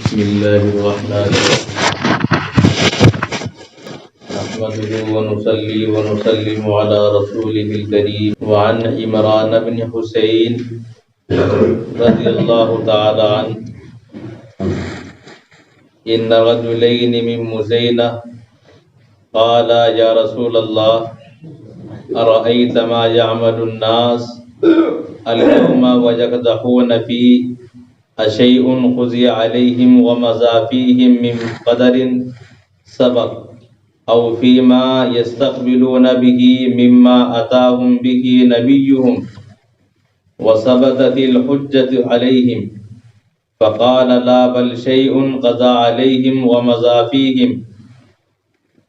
بسم الله الرحمن الرحيم نحمده ونصلي ونسلم على رسوله الكريم وعن عمران بن حسين رضي الله تعالى عنه إن رجلين من مزينة قال يا رسول الله أرأيت ما يعمل الناس اليوم ويقدحون في أشيء خزي عليهم ومضى فيهم من قدر سبق أو فيما يستقبلون به مما أتاهم به نبيهم وثبتت الحجة عليهم فقال لا بل شيء قضى عليهم ومضى فيهم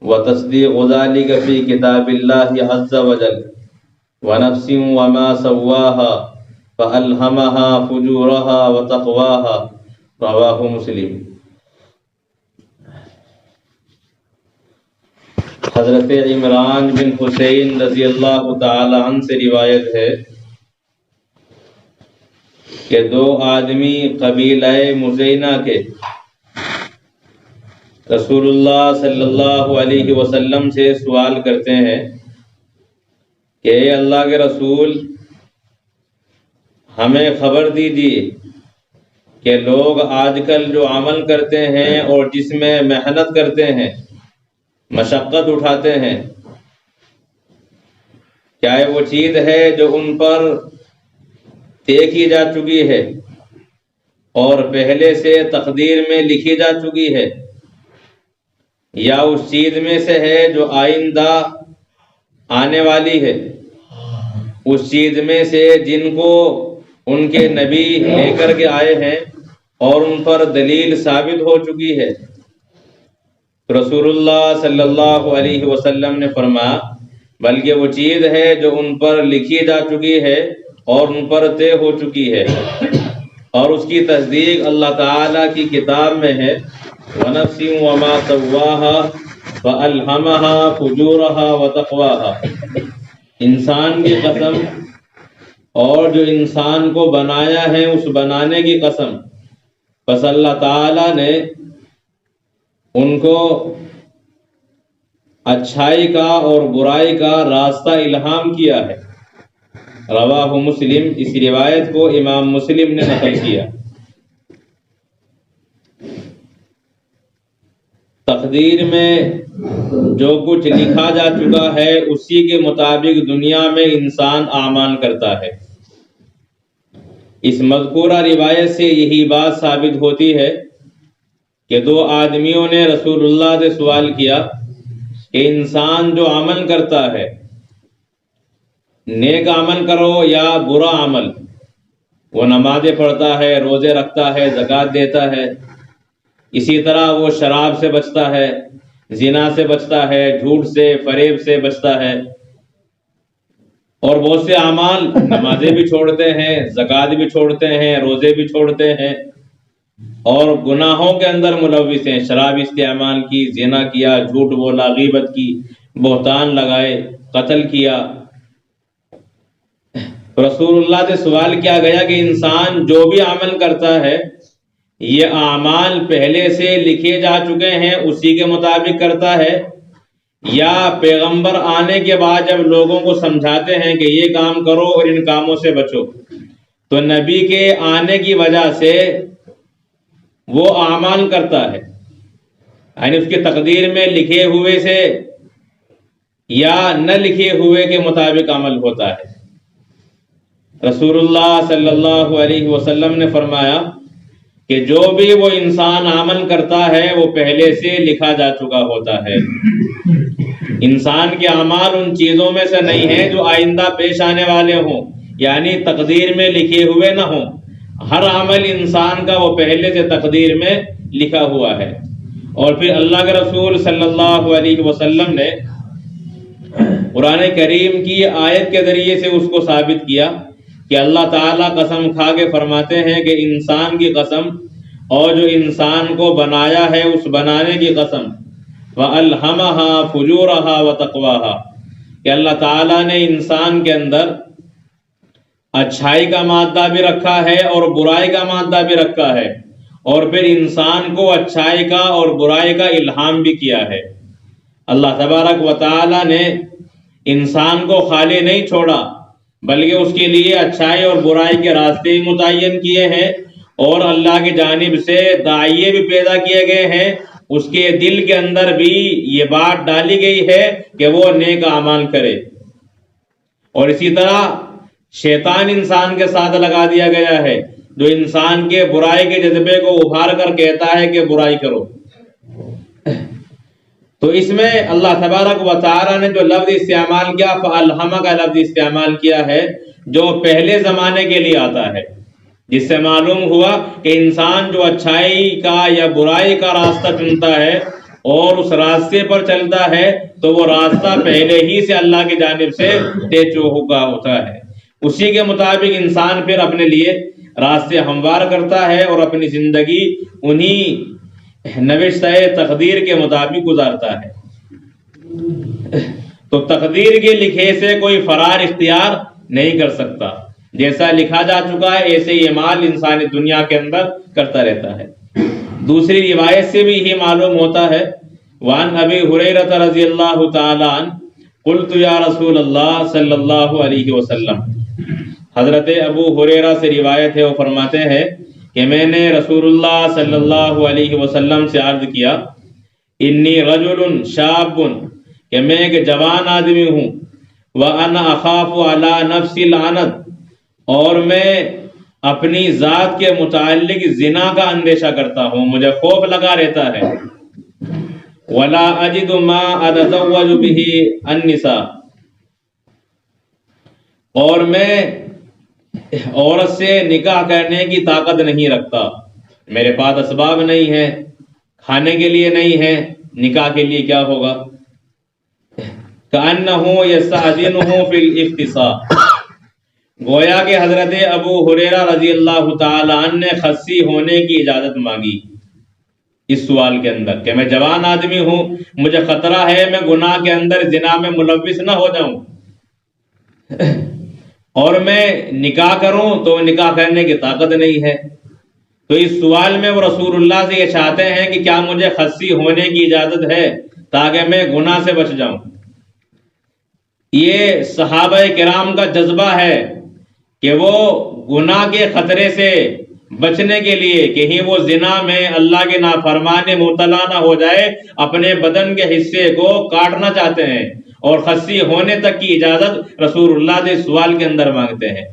وتصديق ذلك في كتاب الله عز وجل ونفس وما سواها فألهمها فجورها وتقواها رواہ مسلم۔ حضرت عمران بن حسین رضی اللہ تعالی عنہ سے روایت ہے کہ دو آدمی قبیلہ مزینہ کے رسول اللہ صلی اللہ علیہ وسلم سے سوال کرتے ہیں کہ اے اللہ کے رسول، ہمیں خبر دیجیے کہ لوگ آج کل جو عمل کرتے ہیں اور جس میں محنت کرتے ہیں، مشقت اٹھاتے ہیں، کیا وہ چیز ہے جو ان پر طے کی جا چکی ہے اور پہلے سے تقدیر میں لکھی جا چکی ہے، یا اس چیز میں سے ہے جو آئندہ آنے والی ہے، اس چیز میں سے جن کو ان کے نبی لے کر کے آئے ہیں اور ان پر دلیل ثابت ہو چکی ہے؟ رسول اللہ صلی اللہ علیہ وسلم نے فرمایا بلکہ وہ چیز ہے جو ان پر لکھی جا چکی ہے اور ان پر طے ہو چکی ہے، اور اس کی تصدیق اللہ تعالی کی کتاب میں ہے۔ وَنَفْسٍ وَمَا سَوَّاهَا فَأَلْهَمَهَا فُجُورَهَا وَتَقْوَاهَا، انسان کی قسم اور جو انسان کو بنایا ہے اس بنانے کی قسم، پس اللہ تعالی نے ان کو اچھائی کا اور برائی کا راستہ الہام کیا ہے۔ رواہ مسلم، اس روایت کو امام مسلم نے نقل کیا۔ تقدیر میں جو کچھ لکھا جا چکا ہے اسی کے مطابق دنیا میں انسان اعمال کرتا ہے۔ اس مذکورہ روایت سے یہی بات ثابت ہوتی ہے کہ دو آدمیوں نے رسول اللہ سے سوال کیا کہ انسان جو عمل کرتا ہے، نیک عمل کرو یا برا عمل، وہ نمازیں پڑھتا ہے، روزے رکھتا ہے، زکوٰۃ دیتا ہے، اسی طرح وہ شراب سے بچتا ہے، زنا سے بچتا ہے، جھوٹ سے، فریب سے بچتا ہے، اور بہت سے اعمال، نمازیں بھی چھوڑتے ہیں، زکوٰۃ بھی چھوڑتے ہیں، روزے بھی چھوڑتے ہیں، اور گناہوں کے اندر ملوث ہیں، شراب استعمال کی، زنا کیا، جھوٹ بولا، غیبت کی، بہتان لگائے، قتل کیا۔ رسول اللہ سے سوال کیا گیا کہ انسان جو بھی عمل کرتا ہے یہ اعمال پہلے سے لکھے جا چکے ہیں اسی کے مطابق کرتا ہے، یا پیغمبر آنے کے بعد جب لوگوں کو سمجھاتے ہیں کہ یہ کام کرو اور ان کاموں سے بچو، تو نبی کے آنے کی وجہ سے وہ اعمال کرتا ہے، یعنی اس کی تقدیر میں لکھے ہوئے سے یا نہ لکھے ہوئے کے مطابق عمل ہوتا ہے۔ رسول اللہ صلی اللہ علیہ وسلم نے فرمایا کہ جو بھی وہ انسان عمل کرتا ہے وہ پہلے سے لکھا جا چکا ہوتا ہے۔ انسان کے اعمال ان چیزوں میں سے نہیں ہیں جو آئندہ پیش آنے والے ہوں، یعنی تقدیر میں لکھے ہوئے نہ ہوں۔ ہر عمل انسان کا وہ پہلے سے تقدیر میں لکھا ہوا ہے۔ اور پھر اللہ کے رسول صلی اللہ علیہ وسلم نے قرآن کریم کی آیت کے ذریعے سے اس کو ثابت کیا کہ اللہ تعالیٰ قسم کھا کے فرماتے ہیں کہ انسان کی قسم اور جو انسان کو بنایا ہے اس بنانے کی قسم، وَأَلْهَمَهَا فُجُورَهَا وَتَقْوَاهَا، کہ اللہ تعالیٰ نے انسان کے اندر اچھائی کا مادہ بھی رکھا ہے اور برائی کا مادہ بھی رکھا ہے، اور پھر انسان کو اچھائی کا اور برائی کا الہام بھی کیا ہے۔ اللہ تبارک و تعالی نے انسان کو خالی نہیں چھوڑا، بلکہ اس کے لیے اچھائی اور برائی کے راستے متعین کیے ہیں، اور اللہ کی جانب سے داعیے بھی پیدا کیے گئے ہیں۔ اس کے دل کے اندر بھی یہ بات ڈالی گئی ہے کہ وہ نیک اعمال کرے، اور اسی طرح شیطان انسان کے ساتھ لگا دیا گیا ہے، جو انسان کے برائی کے جذبے کو ابھار کر کہتا ہے کہ برائی کرو۔ تو اس میں اللہ تبارک و تعالی نے جو لفظ استعمال کیا، فَأَلْهَمَ کا لفظ استعمال کیا ہے، جو پہلے زمانے کے لیے آتا ہے، جس سے معلوم ہوا کہ انسان جو اچھائی کا یا برائی کا راستہ چنتا ہے اور اس راستے پر چلتا ہے، تو وہ راستہ پہلے ہی سے اللہ کی جانب سے طے چکا ہوتا ہے۔ اسی کے مطابق انسان پھر اپنے لیے راستے ہموار کرتا ہے اور اپنی زندگی انہی نوشتہ تقدیر کے مطابق گزارتا ہے۔ تو تقدیر کے لکھے سے کوئی فرار اختیار نہیں کر سکتا، جیسا لکھا جا چکا ہے ایسے ہی اعمال انسانی دنیا کے اندر کرتا رہتا ہے۔ دوسری روایت سے بھی یہ معلوم ہوتا ہے، وان ابی ہریرہ رضی اللہ تعالی عنہ قلت یا رسول اللہ صلی اللہ علیہ وسلم، حضرت ابو ہریرہ سے روایت ہے، وہ فرماتے ہیں کہ میں نے رسول اللہ صلی اللہ علیہ وسلم سے عرض کیا، انی رجل شاب، کہ میں ایک جوان آدمی ہوں، وَأَنَا أَخَافُ عَلَى نَفْسِ الْعَنَتِ، اور میں اپنی ذات کے متعلق زنا کا اندیشہ کرتا ہوں، مجھے خوف لگا رہتا ہے، وَلَا أَجِدُ مَا أَتَزَوَّجُ بِهِ النِّسَاءَ، اور میں عورت سے نکاح کرنے کی طاقت نہیں رکھتا، میرے پاس اسباب نہیں ہے، کھانے کے لیے نہیں ہے، نکاح کے لیے کیا ہوگا؟ کأنہ یستأذنہ فی الاختصاء، گویا کہ حضرت ابو ہریرہ رضی اللہ تعالی عنہ نے خصی ہونے کی اجازت مانگی اس سوال کے اندر، کہ میں جوان آدمی ہوں، مجھے خطرہ ہے میں گناہ کے اندر زنا میں ملوث نہ ہو جاؤں، اور میں نکاح کروں تو نکاح کرنے کی طاقت نہیں ہے۔ تو اس سوال میں وہ رسول اللہ سے یہ چاہتے ہیں کہ کیا مجھے خصی ہونے کی اجازت ہے تاکہ میں گناہ سے بچ جاؤں۔ یہ صحابہ کرام کا جذبہ ہے کہ وہ گناہ کے خطرے سے بچنے کے لیے، کہیں وہ زنا میں اللہ کے نافرمانی مبتلا نہ ہو جائے، اپنے بدن کے حصے کو کاٹنا چاہتے ہیں، اور خصی ہونے تک کی اجازت رسول اللہ سے سوال کے اندر مانگتے ہیں۔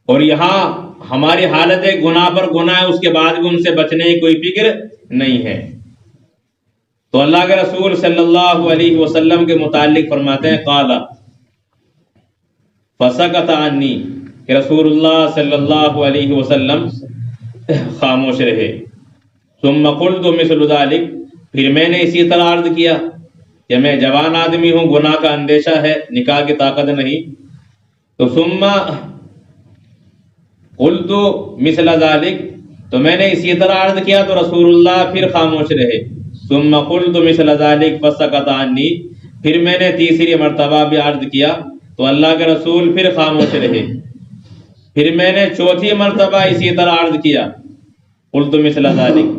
اور یہاں ہماری حالت گناہ پر گناہ ہے، اس کے بعد بھی ان سے بچنے کی کوئی فکر نہیں ہے۔ تو اللہ کے رسول صلی اللہ علیہ وسلم کے متعلق فرماتے ہیں، قال فسکت عنی، کہ رسول اللہ صلی اللہ علیہ وسلم خاموش رہے۔ ثم قلت مثل ذلك، پھر میں نے اسی طرح عرض کیا کہ میں جوان آدمی ہوں، گناہ کا اندیشہ ہے، نکاح کی طاقت نہیں۔ تو ثم قلت مثل ذلك، تو میں نے اسی طرح عرض کیا تو رسول اللہ پھر خاموش رہے۔ ثم قلت مثل ذلك فسكت عني، پھر میں نے تیسری مرتبہ بھی عرض کیا تو اللہ کے رسول پھر خاموش رہے۔ پھر میں نے چوتھی مرتبہ اسی طرح عرض کیا، قلت مثل ذلك،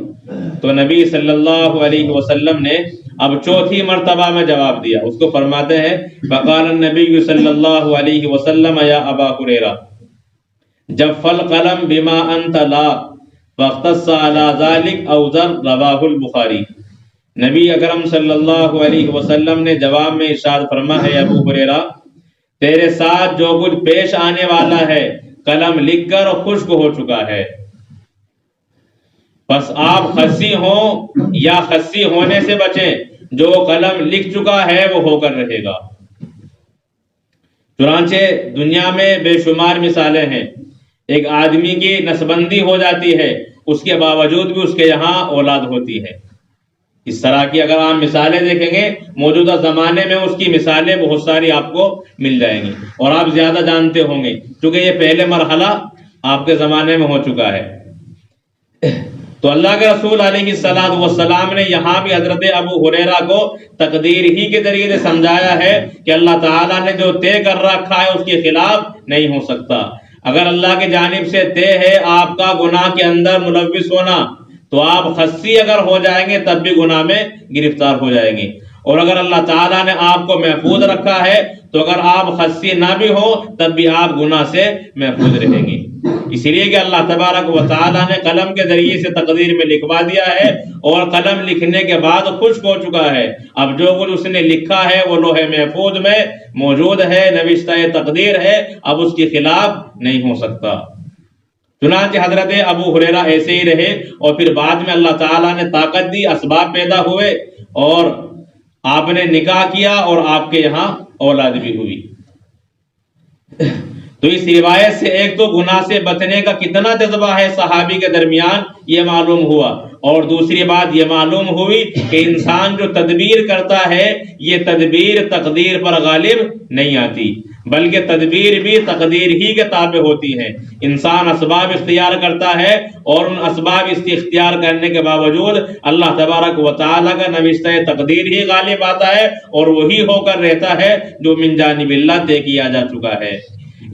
تو نبی صلی اللہ علیہ وسلم نے اب چوتھی مرتبہ میں جواب دیا۔ اس کو فرماتے ہیں، فقال النبی صلی اللہ علیہ وسلم یا ابا ہریرہ جف القلم بما انت لا واختص على ذلك او ذر، رواہ البخاری۔ نبی اکرم صلی اللہ علیہ وسلم نے جواب میں ارشاد فرمایا، ہے ابو ہریرہ، تیرے ساتھ جو کچھ پیش آنے والا ہے قلم لکھ کر خشک ہو چکا ہے، بس آپ خصی ہوں یا خصی ہونے سے بچیں، جو قلم لکھ چکا ہے وہ ہو کر رہے گا۔ چنانچہ دنیا میں بے شمار مثالیں ہیں، ایک آدمی کی نسبندی ہو جاتی ہے، اس کے باوجود بھی اس کے یہاں اولاد ہوتی ہے۔ اس طرح کی اگر آپ مثالیں دیکھیں گے موجودہ زمانے میں، اس کی مثالیں بہت ساری آپ کو مل جائیں گی، اور آپ زیادہ جانتے ہوں گے کیونکہ یہ پہلے مرحلہ آپ کے زمانے میں ہو چکا ہے۔ تو اللہ کے رسول علیہ الصلوۃ والسلام نے یہاں بھی حضرت ابو ہریرہ کو تقدیر ہی کے ذریعے سے سمجھایا ہے کہ اللہ تعالیٰ نے جو طے کر رکھا ہے اس کے خلاف نہیں ہو سکتا۔ اگر اللہ کی جانب سے طے ہے آپ کا گناہ کے اندر ملوث ہونا تو آپ خصی اگر ہو جائیں گے تب بھی گناہ میں گرفتار ہو جائیں گے، اور اگر اللہ تعالیٰ نے آپ کو محفوظ رکھا ہے تو اگر آپ خصی نہ بھی ہو تب بھی آپ گناہ سے محفوظ رہیں گے۔ اس لیے کہ اللہ تبارک و تعالیٰ نے قلم کے ذریعے سے تقدیر میں لکھوا دیا ہے، اور قلم لکھنے کے بعد خشک ہو چکا ہے، اب جو کچھ اس نے لکھا ہے وہ لوح محفوظ میں موجود ہے، نوشتہ تقدیر ہے، اب اس کے خلاف نہیں ہو سکتا۔ چنانچہ حضرت ابو ہریرہ ایسے ہی رہے، اور پھر بعد میں اللہ تعالیٰ نے طاقت دی، اسباب پیدا ہوئے، اور آپ نے نکاح کیا اور آپ کے یہاں اولاد بھی ہوئی۔ تو اس روایت سے ایک تو گناہ سے بچنے کا کتنا جذبہ ہے صحابی کے درمیان یہ معلوم ہوا، اور دوسری بات یہ معلوم ہوئی کہ انسان جو تدبیر کرتا ہے یہ تدبیر تقدیر پر غالب نہیں آتی، بلکہ تدبیر بھی تقدیر ہی کے تابع ہوتی ہے۔ انسان اسباب اختیار کرتا ہے، اور ان اسباب اختیار کرنے کے باوجود اللہ تبارک و تعالیٰ کا نوشتہ تقدیر ہی غالب آتا ہے، اور وہی ہو کر رہتا ہے جو من جانب اللہ طے کیا جا چکا ہے۔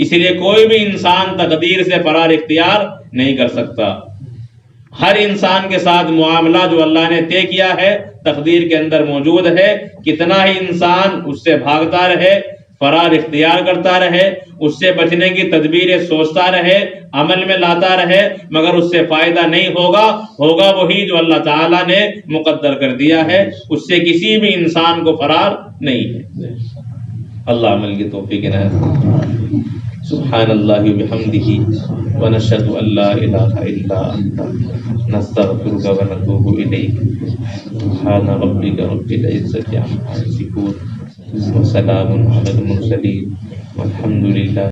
اس لیے کوئی بھی انسان تقدیر سے فرار اختیار نہیں کر سکتا۔ ہر انسان کے ساتھ معاملہ جو اللہ نے طے کیا ہے تقدیر کے اندر موجود ہے، کتنا ہی انسان اس سے بھاگتا رہے، فرار اختیار کرتا رہے، اس سے بچنے کی تدبیریں سوچتا رہے، عمل میں لاتا رہے، مگر اس سے فائدہ نہیں ہوگا وہی جو اللہ تعالیٰ نے مقدر کر دیا ہے، اس سے کسی بھی انسان کو فرار نہیں ہے۔ اللہ عمل کی توفیق عنایت۔ سبحان اللہ وبحمدہ ونشہد ان لا الہ الا انت نستغفرک ونتوب الیک۔ سبحان ربک رب العزۃ عما یصفون وسلام علی المرسلین والحمد للہ۔